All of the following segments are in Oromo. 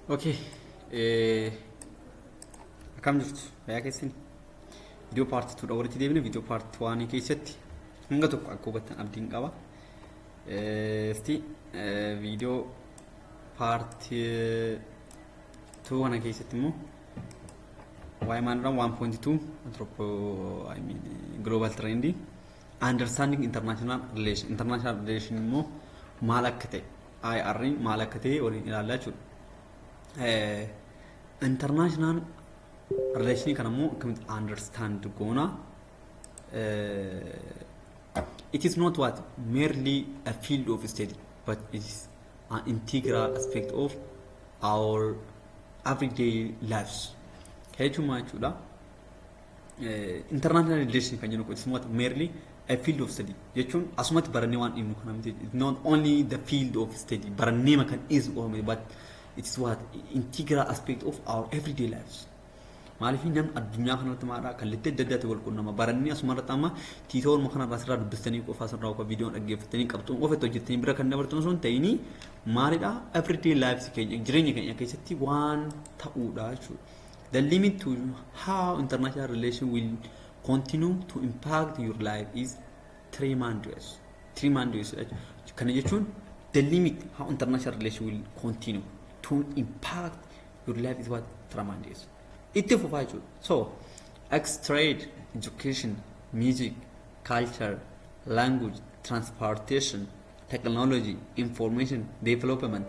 Okay. Akkam jirtu fayyaa keessan video part 2 dha walitti deebine video part 1 keessatti hanga tokko akka hubattan abdiin qaba. Isti video part 2 kana keessatti immoo waa'ee maalirraa 1.2 I mean global trending understanding international relation immoo maal akka ta'e IR maal akka ta'e waliin ilaallaa jechuudha. International relation can understand Gona. It is not what merely a field of study, but it is an integral aspect of our everyday lives. International relation can it's not merely a field of study. It's not only the field of study, but it's what integral aspect of our everyday lives. Maalifi nam addunyaa kanatti maadha kallittee daddate wal qunnama baranni asumarratti amma tiitoon makana rasirraa dubbistanii qofa asirraa qofa viidiyoon dhaggeeffatanii qabxuun qofatti hojjettanii bira kan dabartan osoo hin ta'ini maalidha everyday lives keenya jireenya keenya keessatti waan ta'uudha jechuudha. The limit to how international relation will continue to impact your life is tremendous. Kana jechuun the limit how international relation will continue to impact your life is what tremendous. So, trade, education, music, culture, language, transportation, technology, information, development,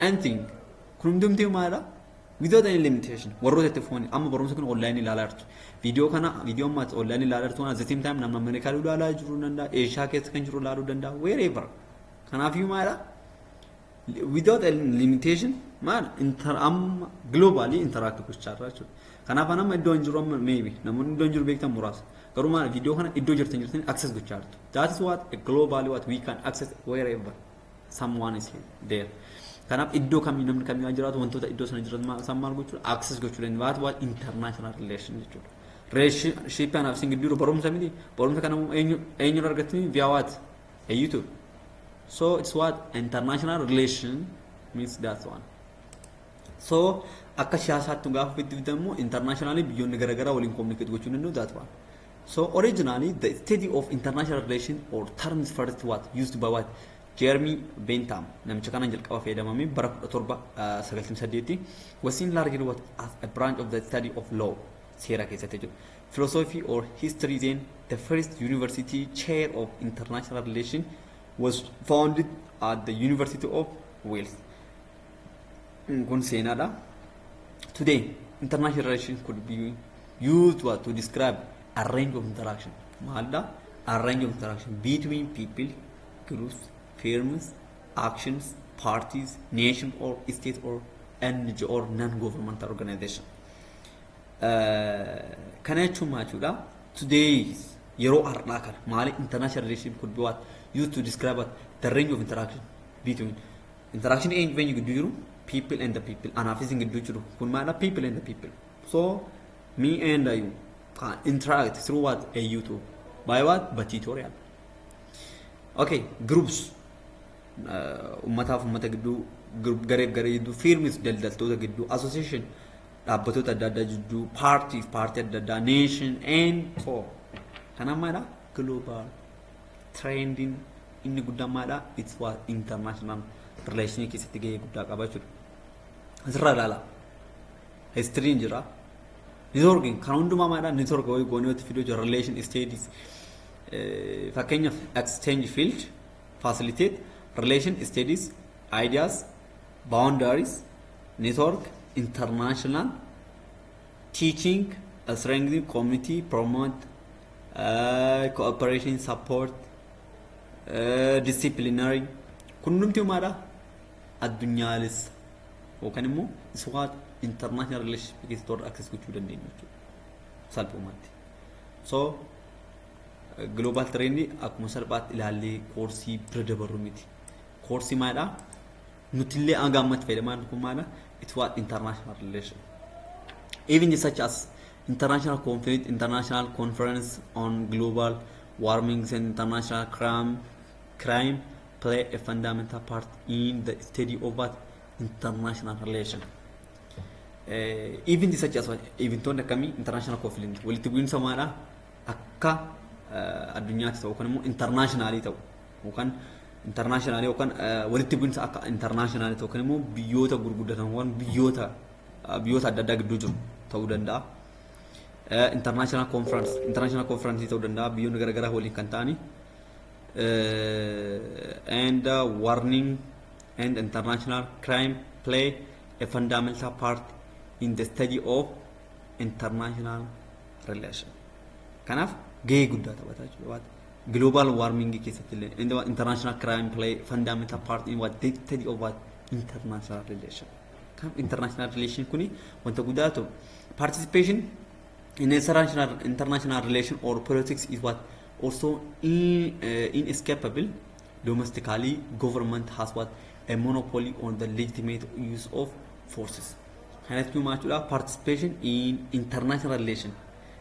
anything. Without any limitation. I'm online video online at the same time America Asia wherever. Without any limitation, man, globally interact with each other. Can have an maybe. Namun don't you make them muras. Karuma video can access the chart. That is what globally what we can access wherever someone is there. Can have iddo come in want to the iddos and some access go to what international relationship. Relationship and I've seen it Borum Samidi, Borum can via what? A YouTube. So it's what international relation means that one. So akka siyaasatti gaaffitti bitamu internationally beyond garagara waliin communicate gochuun nu that one. So originally the study of international relation or terms first what used by what Jeremy Bentham namicha kana jalqaba fayyadamame bara 1798 was seen largely what as a branch of the study of law seera keessatti jiru. Philosophy or history then the first university chair of international relation was founded at the University of Wales. Today, international relations could be used to describe a range of interaction. A range of interaction between people, groups, firms, actions, parties, nations, or states, or NGO or non-governmental organization. Today's international relations could be what used to describe the range of interaction between interaction when you do people and the people and facing people and the people. So me and you can interact through what a YouTube by what by tutorial. Okay, groups group group firms association party nation and so global trending in Gudamada, it's what international relation is to get good about Zrala. A stranger. Nisorging, Karundumamada, Nisorgo, going with future relation status. If a kind of exchange field, facilitate relation studies, ideas, boundaries, Nisorg, international, teaching, strengthening community, promote cooperation, support, disciplinary. Kunumti umara addunyalis. Okanimu is what international relationship is toward access to the name. Salpomati. So global trendy akumusarbat ilali korsi predabarumiti. Korsi mada nutille agamat fedaman kumana it's what international relation. Even such as international conference, international conference on global warming and international crime play a fundamental part in the study of what international relation. even such as eventoonni akkamii international conflict walitti bu'iinsa maadhaa akka addunyaatti ta'u yookaan immoo internationalii ta'u yookaan internationalii yookaan walitti bu'iinsa akka internationalii ta'u yookaan immoo biyyoota gurguddatan waan biyyoota adda addaa gidduu jiru ta'uu danda'a. International conference ta'uu danda'a biyyoonni garaagaraa waliin kan ta'ani. And warning and international crime play a fundamental part in the study of international relation. Kanaaf gahee guddaa taphataa jechuudha. Global warming keessatti and international crime play fundamental part in what the study of what international relation. Kanaaf international relation kuni wanta guddaa ta'u. Participation in international relation or politics is what also inescapable. Domestically, government has what a monopoly on the legitimate use of forces. Kanatti machuudha participation in international relation.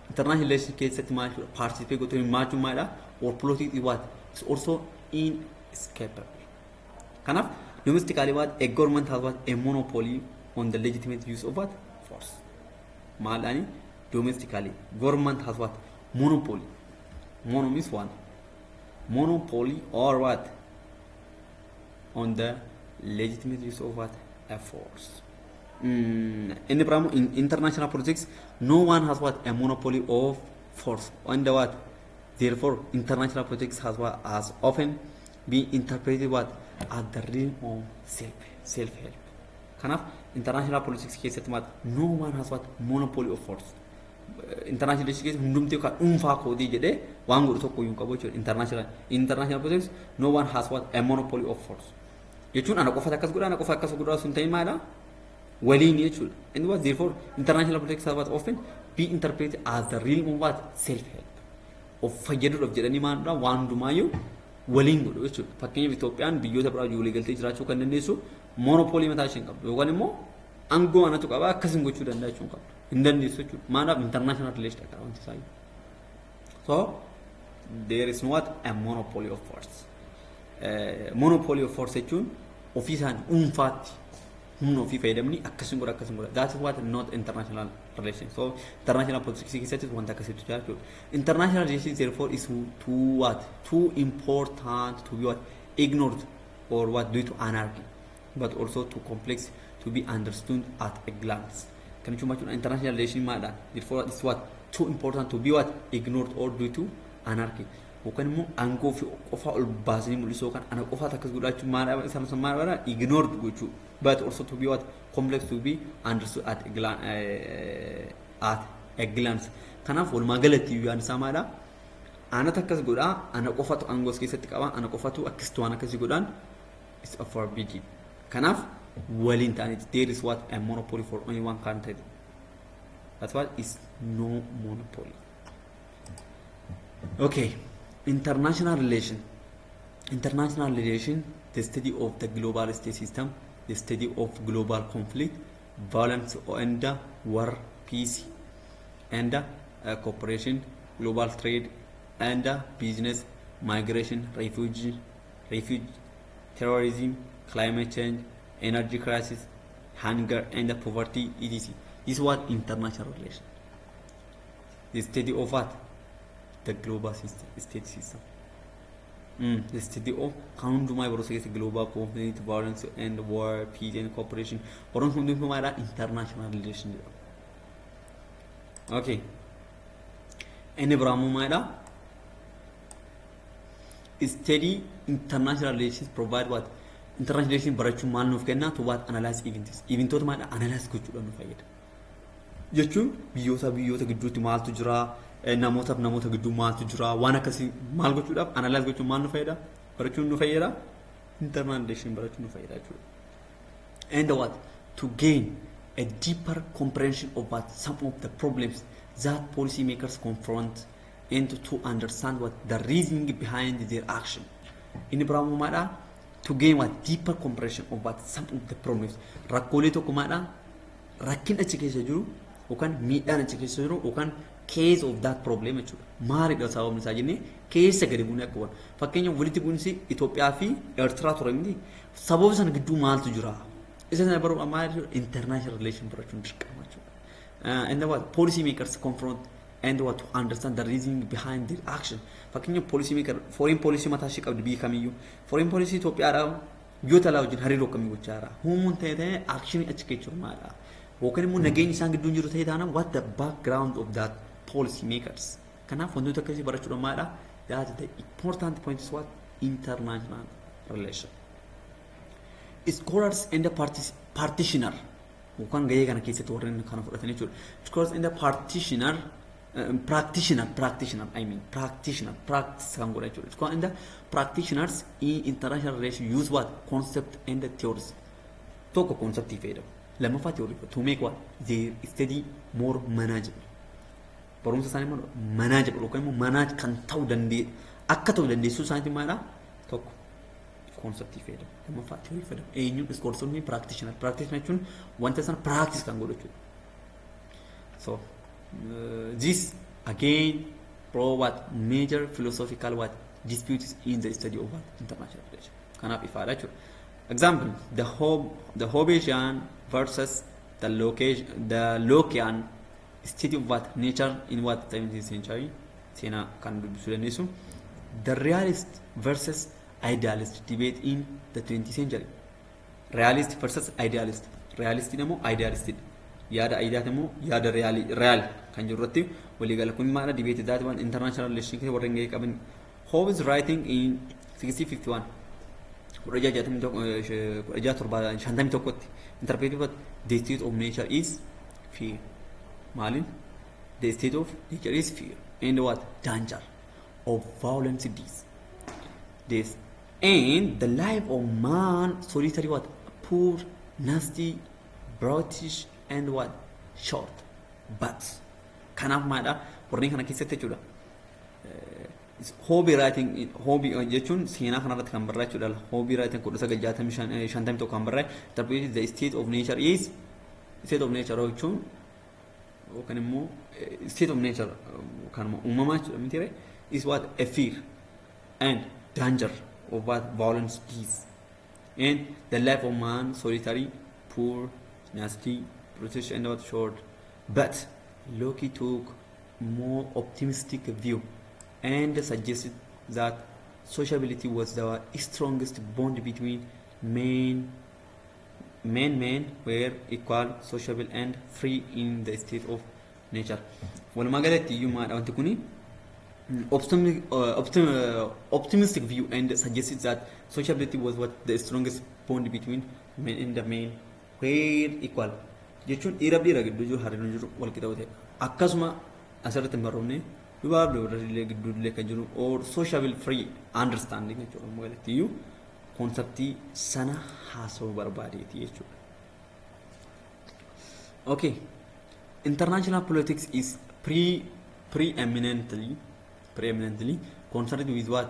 International relation keessatti machuudha participate gootee maachuu maadha or politics is what is also inescapable. Kanaaf domestically what a government has what a monopoly on the legitimate use of what force. Maalani domestically government has what monopoly. Mono means one. Monopoly or what on the legitimate use of what a force. In international politics, no one has what a monopoly of force. And what therefore international politics has what has often been interpreted what as the realm of self-help. Kanaf international politics keessatti what no one has what monopoly of force. International politics hundumti ka unfa koodi jedhe waan godhu tokko yun qabo jechuudha. International politics no one has what a monopoly of force. Jechuun ana qofa akkas godha sun ta'in maadha waliin jechuudha. And what therefore international politics has what often be interpreted as the realm of what self-help. Of fayyadamuuf jedhanii maadha waan hundumaayyuu waliin godhu jechuudha. Fakkeenyaaf Itoophiyaan biyyoota biraa ijoollee galtee jiraachuu kan dandeessu monopoolii mataa ishee hin qabdu yookaan immoo aangoo anatu qaba akkasiin gochuu danda'a jechuun qabdu. In the maanaam international relation account side. So there is not a monopoly of force. Monopoly of force jechuun ofiisaan unfaatti humna ofii fayyadamni akkasiin godha. That is what not international relation. So international politics keessatti wanta akkasiitu jira jechuudha. International relations therefore is too important to be what ignored or what due to anarchy, but also too complex to be understood at a glance. Can you imagine international relation matter? Therefore, it's what too important to be what ignored or due to anarchy. Bukan mu anggo fi qofa ol baasanii mul'isuu kan ana qofa takkas godhachuu maadha isaan maadha ignored gochuu, but also to be what complex to be understood at a glance. Kanaaf walumaa galatti yaan isaa maadha ana takkas godha ana qofatu angos keessatti qaba ana qofatu akkistu ana akkasi godhan is a forbidden. Kanaaf walin ta'anii there is what a monopoly for only one country. That's what is no monopoly. Okay, international relation, the study of the global state system, the study of global conflict, violence and war, peace and cooperation, global trade and business, migration, refugee, terrorism, climate change, energy crisis, hunger and poverty, etc. This is what international relation. The study of what? The global system, state system. The study of my global conflict, violence and war, peace and cooperation. International relation. Okay. And study international relations provide what? International relations barachuu maal nuuf kenna to what analyze events. Eventoota maadha analyze gochuudhaan nu fayyada. Jechuun biyyoota gidduutti maaltu jira, namoota gidduu maaltu jira, waan akkasii maal gochuudhaaf analyze gochuun maal nu fayyada? Barachuun nu fayyada. International relations barachuun nu fayyada jechuudha. And what? To gain a deeper comprehension of what some of the problems that policymakers confront and to understand what the reasoning behind their action. In Ibrahim Mada, to gain a deeper comprehension of what some of the problems. Rakkoolee tokko maadha rakkin achi keessa jiru yookaan miidhaan achi keessa jiru yookaan case of that problem jechuudha. Maalidha sababni isaa jennee keessa gadi buunee akka waan fakkeenyaaf walitti bu'insi Itoophiyaa fi Eertiraa ture miti sababa sana gidduu maaltu jira isaan baruu ammaa international relation barachuun dirqama jechuudha. And what policy makers confront and what to understand the reasoning behind their action. Fakkeenyaaf policy maker foreign policy mataa ishee qabdi biyya kamiyyuu foreign policy Itoophiyaadhaa biyyoota alaa wajjin hariiroo akkamii gochaa jira huumuun ta'ee action achi keessa jiru maadha yookaan immoo nageenyi isaan gidduun jiru ta'ee taana what the background of that policy makers. Kanaaf wantoota akkasii barachuudha maadha that the important point is what international relation. Scholars and the partitioner bukan gaya kana keessatti warreen kana fudhatanii jechuudha. Scholars and the practitioner I mean practitioner practice kan godha jechuudha. Scholars and the practitioners in international relations use what concept and the theories. Tokko conceptii fayyadamu. Lammaffaa theory to make what their study more manageable. Barumsa isaanii immoo manageable yookaan immoo manage kan ta'uu danda'e akka ta'uu dandeessu isaaniitti maalaa tokko concept fayyadamu. Lammaffaa theory fayyadamu. Eenyuun iskoolsonni practitioner jechuun wanta sana practice kan godhu jechuudha. So this again pro what major philosophical what disputes in the study of what international relations. Kanaaf ifaadha jechuudha. Example the Hobbesian versus the Lockean study of what nature in what 17th century seenaa kan dubbisuu dandeessu. The realist versus idealist debate in the 20th century. Realist versus idealist. Realist namo idealist. Yaada idealist namo yaada real kan jirratti walii gala kun maana debate that one international relation ke warren gay qaban. Hobbes writing in 1651. Shantamii tokkotti interpretive what the state of nature is fear. Malin the state of nature is fear and what danger of violence deeds. This and the life of man solitary what poor nasty brutish and what short but kanaaf maadha warreen kana keessatti jechuudha. Hobby writing hobby jechuun seenaa kanarratti kan barraa jechuudha. Hobby writing 1965 kan barraa interpret the state of nature is state of nature jechuun yookaan immoo state of nature kan uumamaa jechuudha mitiire is what a fear and danger of what violence is and the life of man solitary poor nasty brutish and what short but Locke took more optimistic view and suggested that sociability was the strongest bond between men were equal sociable and free in the state of nature. Walumaagalatti iyyuu maadha wanti kuni optimistic view and suggested that sociability was what the strongest bond between men and the men were equal. Jechuun dhiira gidduu jiru hariiroon jiru wal qixa ta'e. Akkasuma asirratti hin barroomne dubaablee warra gidduullee kan jiru or sociable free understanding jechuudha. Walumaagalatti iyyuu konseptii sana haasawuu barbaadeeti jechuudha. Okay. International politics is preeminently concerned with what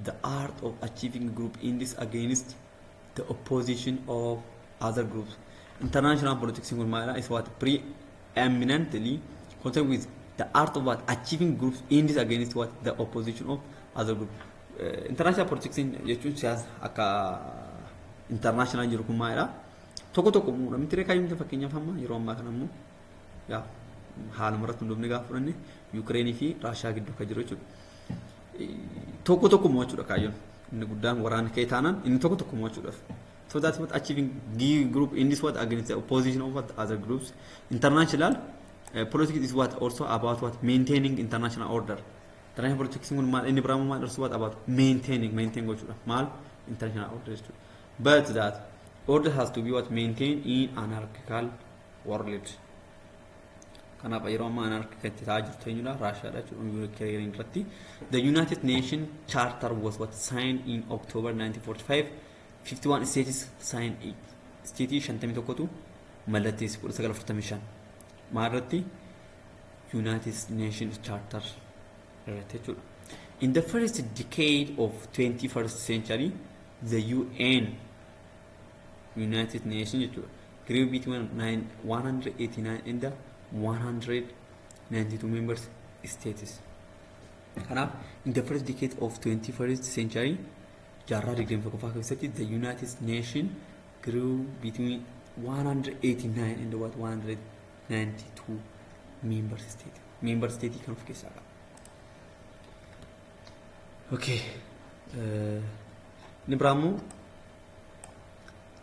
the art of achieving group indies against the opposition of other groups. International politics is what preeminently concerned with the art of what achieving groups indies against what the opposition of other groups. International politics jechuun siyaasa akka international jiru kun maalidha tokko namni tiree kaayyumte fakkeenyaaf amma yeroo ammaa kana immoo yaa haaluma irratti hundoofne gaafa fudhanne Yuukireenii fi Raashiyaa gidduu kan jiru jechuudha. Tokko mo'achuudha kaayyoon inni guddaan waraana kee taanaan inni tokko mo'achuudhaaf. So that's what achieving group in this what against the opposition of what other groups. International politics is what also about what maintaining international order. International politics is what in Ibrahim also what about maintain gochuudha. Maal international order jechuudha. But that order has to be what maintained in anarchical world. Kanaaf yeroo ammaa anarchical ta'aa jirtu eenyudha Raashiyaadha jechuudha. The United Nations Charter was what signed in October 1945. 51 states signed it. State 51tu mallatteesse 1945. Maalirratti United Nations Charter irratti jechuudha. In the first decade of 21st century, the United Nations jechuudha grew between 189 and the 192 members states. Kanaaf in the first decade of 21st century jaarraa 21ffaa keessatti the United Nations grew between 189 and what 192 member state kan of keessaa qaba. Okay. Nibramu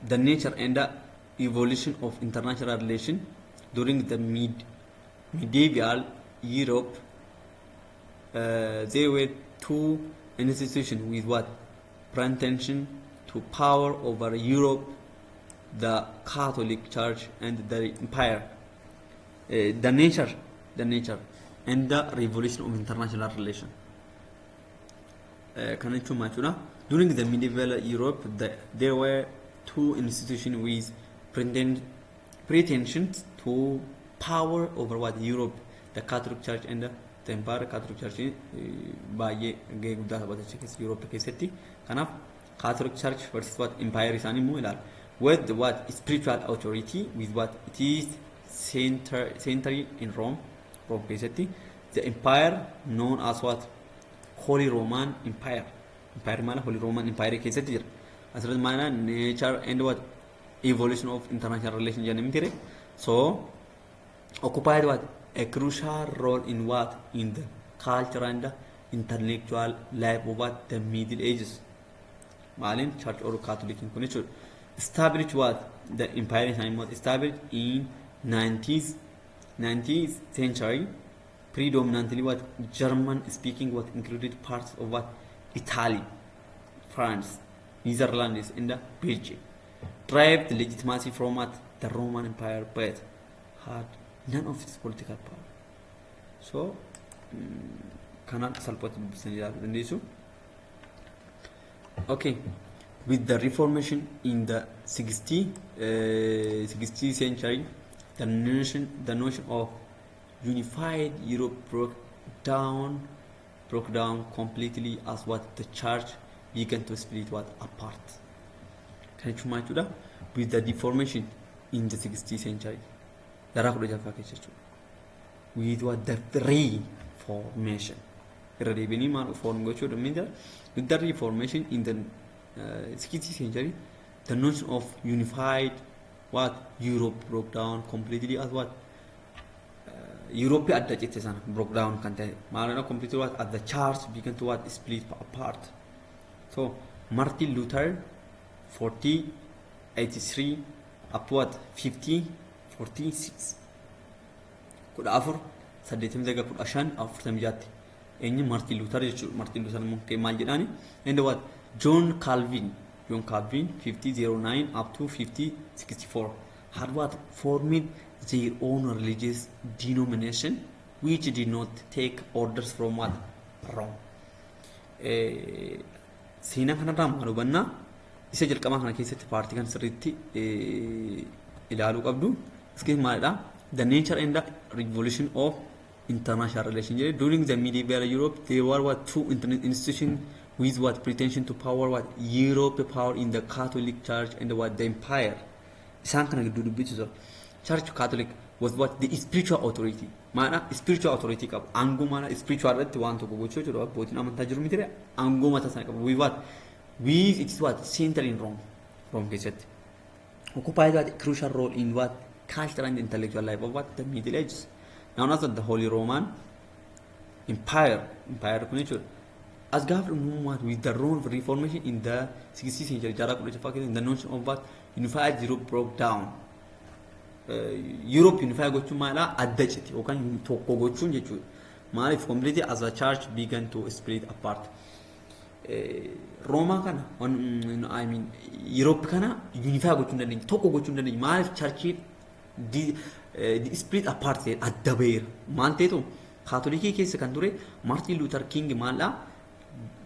the nature and the evolution of international relation during the medieval Europe. There were two institutions with what pretension to power over Europe, the Catholic Church and the Empire. The nature and the revolution of international relation. During the medieval Europe, there were two institutions with pretensions to power over what Europe, the Catholic Church and the Empire. Catholic Church baay'ee gahee guddaa taphatachaa keessa Europe keessatti. Kanaaf Catholic Church versus what Empire isaanii immoo ilaala. With what spiritual authority with what it is centered in Rome keessatti. The Empire known as what Holy Roman Empire. Empire maala Holy Roman Empire keessatti jira. Asirratti maana nature and what evolution of international relations jedhamee ture. So occupied what a crucial role in what in the cultural and intellectual life of what the Middle Ages. Maalin Church or Catholic in kun jechuudha. Established what the Empire is established in 19th century. Predominantly what German speaking what included parts of what Italy, France, Netherlands and the Belgium. Derived legitimacy from what the Roman Empire but had none of its political power. So cannot support this. Okay. With the Reformation in the 16th century, the notion of unified Europe broke down completely as what the church began to split what apart. With the Reformation in the 16th century, with what the Reformation, with the Reformation in the 16th century, the notion of unified what Europe broke down completely as what Europe broke down completely what as the church began to what split apart. So Martin Luther 4083 up to what 5046 could offer saddeetam daga kudha shan afurtam jaatti eenyu Martin Luther mukkee maal jedhaani and what John Calvin 5009 up to 5064 had what formed their own religious denomination which did not take orders from what Rome. Seenaa kanarraa maal hubannaa isa jalqabaa kana keessatti paartii kan sirriitti ilaaluu qabdu iskee maalidha the nature and the revolution of international relations. During the medieval Europe there were what two institutions with what pretension to power what Europe power in the Catholic Church and what the Empire. Isaan kana gidduu dubbisu Church Catholic was what the spiritual authority. Maana spiritual authority qabu aangoo maana spiritual irratti waan tokko gochuu jiru abbootiin amantaa jiru miti aangoo mataa isaa qabu with it is what centered in Rome keessatti. Occupied what crucial role in what cultural and intellectual life of what the Middle Ages. Now as the Holy Roman Empire kun jechuudha. As government with the role of Reformation in the 16th century, in the notion of what unified Europe broke down. Europe unified gochuu maala adda cite yookaan tokko gochuun jechuudha. Maaliif completely as the church began to split apart. Roma kana I mean Europe kana unified gochuu dandeenye tokko gochuu dandeenye maaliif church the split apart adda beera maal ta'eetu Catholic keessa kan ture Martin Luther King maala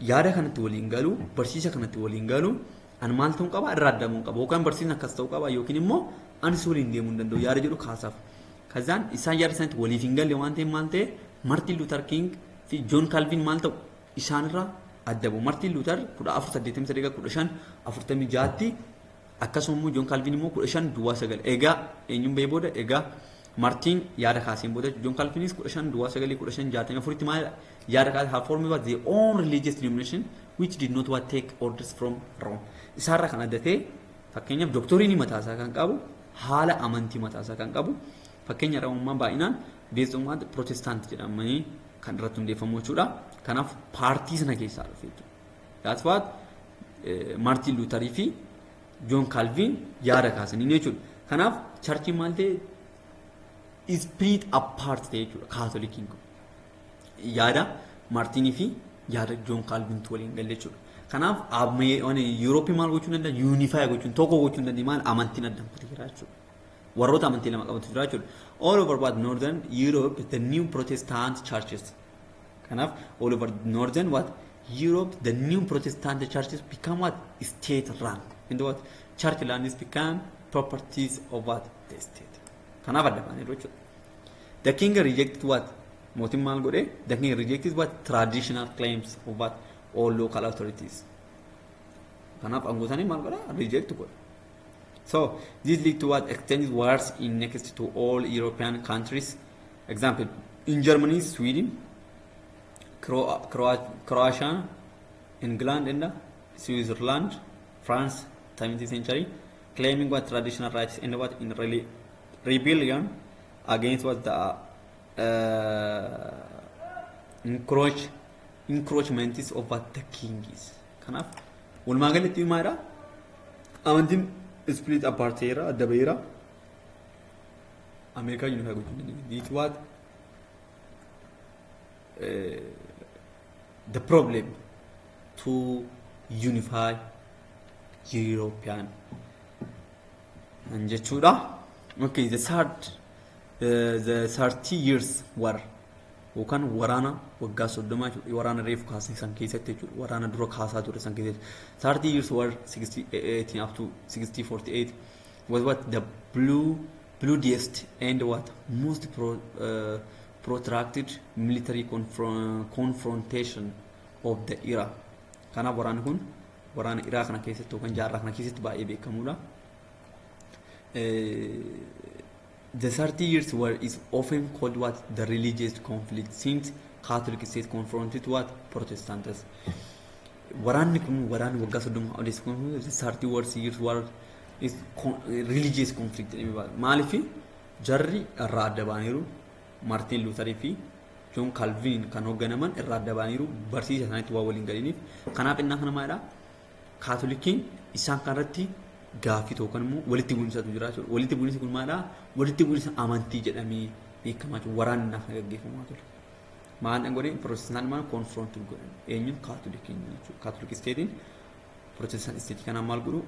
yaada kanatti waliin galu barsiisa kanatti waliin galu an maal ta'uu qaba irraa addamuun qaba yookaan barsiisni akkas ta'uu qaba yookiin immoo anis waliin deemuu hin danda'u yaada jedhu kaasaaf kazaan isaan yaada isaanitti waliif hin galle waan ta'eef maal ta'e Martin Luther King fi John Calvin maal ta'u isaanirraa addabu. Martin Luther 1483-1546tti akkasuma John Calvin immoo 1529 egaa eenyuun ba'ee booda egaa Martin yaada kaaseen booda John Calvinis 1564tti maal yaada kaasee have formed their own religious denomination which did not take orders from Rome. Isaarra kan adda ta'e fakkeenyaaf doktoriin mataa isaa kan qabu haala amantii mataasaa kan qabu fakkeenya Oromummaan baay'inaan beesummaa Protestant jedhamanii kan irratti hundeeffamu jechuudha. Kanaaf paartii sana keessaa dhufe jechuudha. That's what Martin Luther fi John Calvin yaada kaasanii jechuudha. Kanaaf charchiin maal ta'e split apart ta'e jechuudha kaatolikiin kun. Yaada Martin fi yaada John Calvin waliin galle jechuudha. Kanaaf Europe maal gochuu danda'a unify gochuun tokko gochuu danda'a maal amantiin addaan kutee jira jechuudha. Warroota amantii lama qabatu jira jechuudha. All over what northern Europe the new Protestant churches. Kanaaf all over northern what Europe the new Protestant churches become what state run. And what church lands become properties of what the state. Kanaaf adda baanee jechuudha. The king rejected what mootummaan godhe the king rejected what traditional claims of what all local authorities. Kanaaf aangootanii maal godha reject godha. So this lead to what extended wars in next to all European countries. Example in Germany, Sweden, Croatia, England, and Switzerland, France, 17th century, claiming what traditional rights and what in rebellion against what the encroachments of what the king is. Kanaaf walumaa galatti maadha amantiin split apart era adda baheera America unify gochuun dandeenye. It's what the problem to unify European and jechuudha. Okay, the 30 years war yookaan waraana waggaa 30 waraana reef kaasee san keessatti jechuudha. Waraana dura kaasaa ture san keessatti 30 years war 18 up to 6048 was what the bloodiest and what most protracted military confrontation of the era. Kanaaf waraanni kun waraana Iraa kana keessatti yookaan jaarraa kana keessatti baay'ee beekamuudha. The 30 years war is often called what the religious conflict since Catholic state confronted what Protestants. Waraanni kun waraanni waggaa 30 odees kun the 30 years war is religious conflict. Maaliif jarri irraa adda baaniiru Martin Luther fi John Calvin kan hoogganaman irraa adda baaniiru barsiisa isaaniitti waa waliin galiniif. Kanaaf innaa kana maadha Kaatolikiin isaan kanarratti gaaffii tokko immoo walitti bu'insatu jira jechuudha. Walitti bu'insi kun maadha walitti bu'insa amantii jedhamee beekamaa jiru waraanni naaf gaggeeffamaa ture. Maal godhe Protestant maal confront godhan eenyuun Kaatolikiin jechuudha. Kaatolik isteetiin Protestant isteetii kana maal godhu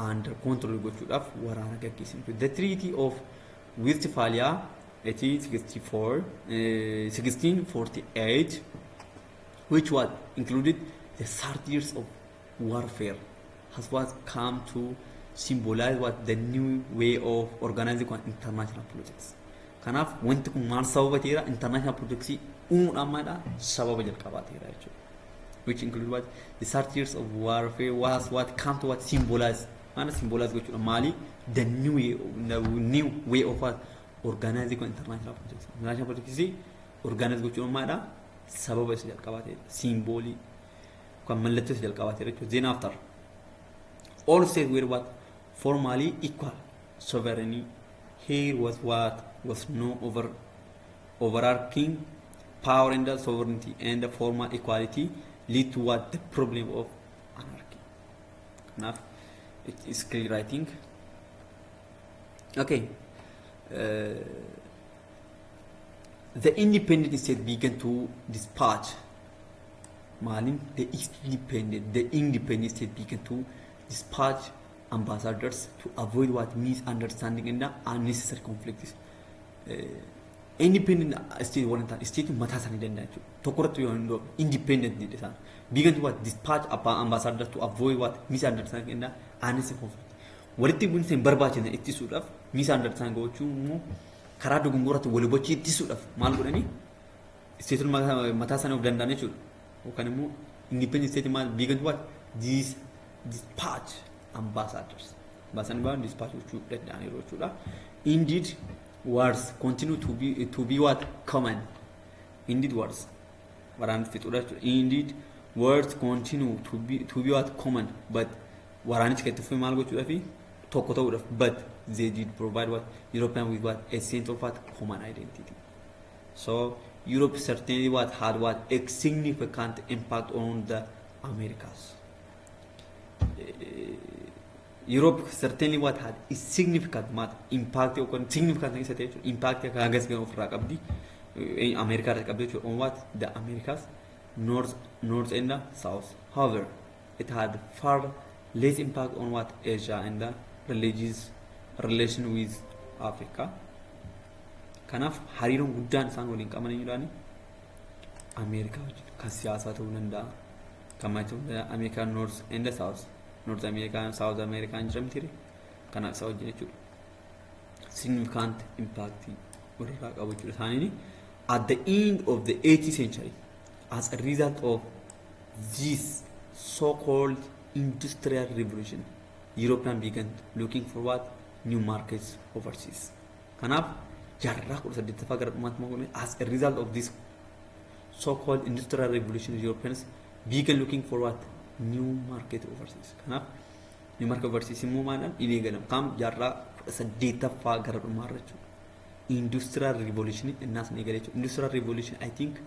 under control gochuudhaaf waraana gaggeessan. The Treaty of Westphalia 1648 which was included the 30 years of warfare has what come to symbolize what the new way of organizing international politics. Kanaaf wanti kun maal sababa ta'eera international politics uumuudhaan maadha sababa jalqabaa ta'eera jechuudha. Which include what the 30 years of warfare was what come to what symbolize maana symbolize gochuudha maali the new way of what organizing international politics. International politics organize gochuudha maadha sababa isa jalqabaa ta'eera symbolii kan mallattoo isa jalqabaa ta'eera jechuudha. Then after all states were what formally equal sovereignty. Here was what was no overarching power and the sovereignty and the formal equality lead to what the problem of anarchy. Enough. It is clear, I think. Okay. The independent state began to dispatch. The independent state began to dispatch ambassadors to avoid what misunderstanding and unnecessary conflicts. Independent state volunteer state matasani denda tokoratu yondo independent ni desan began to what dispatch ambassadors to avoid what misunderstanding and unnecessary conflict. Walitti bunsen barbaachina ittisuudhaaf misunderstanding gochuu karaa dogongoratu walibochi ittisuudhaaf maal godhani state matasani of danda'an jechuudha. Yookaan immoo independent state maal began to what dispatch ambassadors. Ambassadors dispatch jechuudha. Indeed, wars continue to be what common. Indeed, wars. Indeed, wars continue to be what common. But waraanichi keessatti maal gochuudha fi tokko ta'uudhaaf, but they did provide what European with what a sense of what common identity. So Europe certainly what had what a significant impact on the Americas. Europe certainly what had a significant impact or significant impact of Rakabdi America on what the Americas, north and the south. However, it had far less impact on what Asia and the religious relation with Africa. Kanaf hariron guddaan isaan waliin qaban jedhani America kan siyaasa ta'uu danda'a. Kamaatuu America north and the south. North America and South America and Jamtiri kana isa wajjin jechuudha. Significant impact warra qabu jechuudha. At the end of the 18th century, as a result of this so-called industrial revolution, Europeans began looking for what new markets overseas. Kanaf jarra ko saddeettaffaa gara dhumaatti mogone as a result of this so-called industrial revolution, Europeans began looking for what new market overseas. Kanaf new market overseas immoo maalan illegal kam jarra saddeettaffaa gara dhumaa jechuudha. Industrial revolution and nas negalecho industrial revolution I think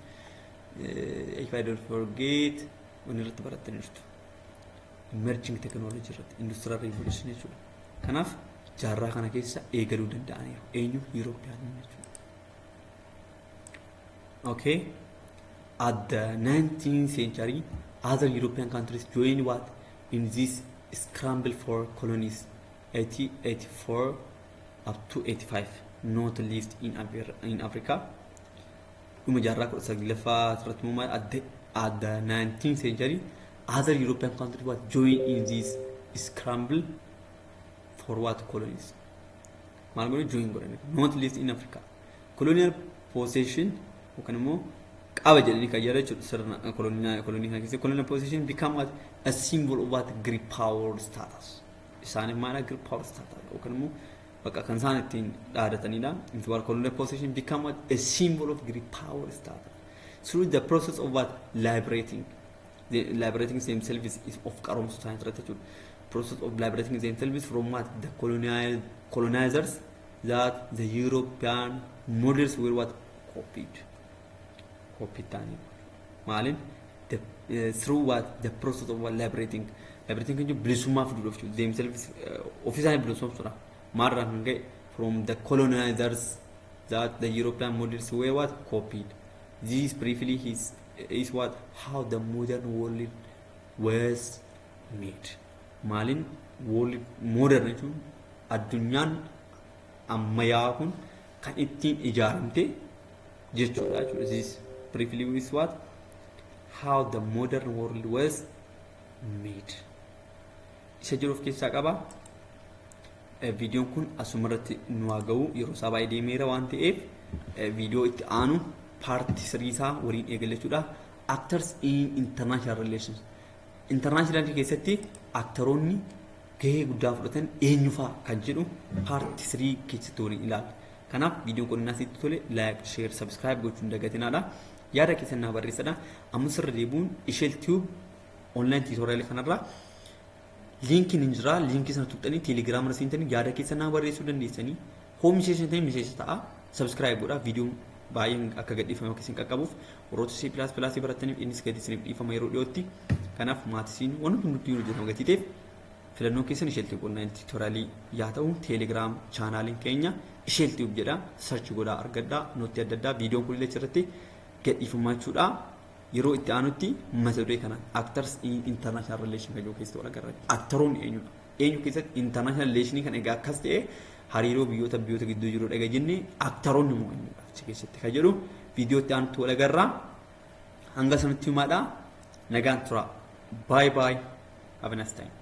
if I don't forget when irratti barattaniirtu emerging technology irratti industrial revolution jechuudha. Kanaf jarra kana keessa eegaluu danda'aniiru eenyu European jechuudha. Okay, at the 19th century other European countries joined what in this scramble for colonies 1884 up to 85, not least in Africa. At the 19th century, other European countries were joined in this scramble for what colonies. Not least in Africa. Colonial possession, colonial position become what a symbol of what Greek power status. Greek power status. Colonial position become what a symbol of Greek power status. Through the process of what liberating themselves is of Oromo society. Process of liberating themselves from what the colonizers that the European models were what copied. Malin through what the process of liberating themselves from the colonizers that the European models were what copied. This briefly is what how the modern world was made. Malin world modern addunyan ammayyaa kun kan ittiin ijaaramte jechuudha. This briefly is what how the modern world was made. Isa jiru of keessaa qaba. Viidiyoon kun asumarratti nu agawu yeroo sabaa deemeera waan ta'eef viidiyoo itti aanu part 3 isaa waliin eegalachuudha. Actors in international relations. International keessatti aktaroonni gahee guddaa fudhatan eenyufaa kan jedhu part 3 keessatti waliin ilaalla. Kanaaf viidiyoon kun nasitti tole like, share, subscribe gochuun dagatinaadha. Yaada keessan naa barreessadha. Amma sirra deebuun isheel tube online tutorial kanarraa linkiin hin jira. Linkii sana tuqxanii telegram irra seentanii yaada keessan naa barreessuu dandeessanii. Home session ta'e message ta'a. Subscribe godhaa. Viidiyoon baay'een akka gadhiifame akka isin qaqqabuuf warroota C++ barattaniif innis gadi isiniif dhiifama yeroo dhiyootti. Kanaaf maatisiin waan hundumtuu yoo hojjetamu gatiiteef filannoo keessan isheel tube online tutorial yaa ta'u telegram chaanaaliin keenya isheel tube jedha. Search godhaa argadhaa. Nootti adda addaa viidiyoon kun illee irratti gadhiifamuudha. Yeroo itti aanutti mata duree kana actors in international relation kan jedhu keessatti wal agarra. Actoroonni eenyu keessatti international relation kan egaa akkas ta'e hariiroo biyyoota gidduu jiru dhaga jennee actoroonni moo eenyudha achi keessatti kan jedhu viidiyoo itti aanutti wal agarra. Hanga sanatti himaadha. Nagaan tura. Bye bye. Have a nice time.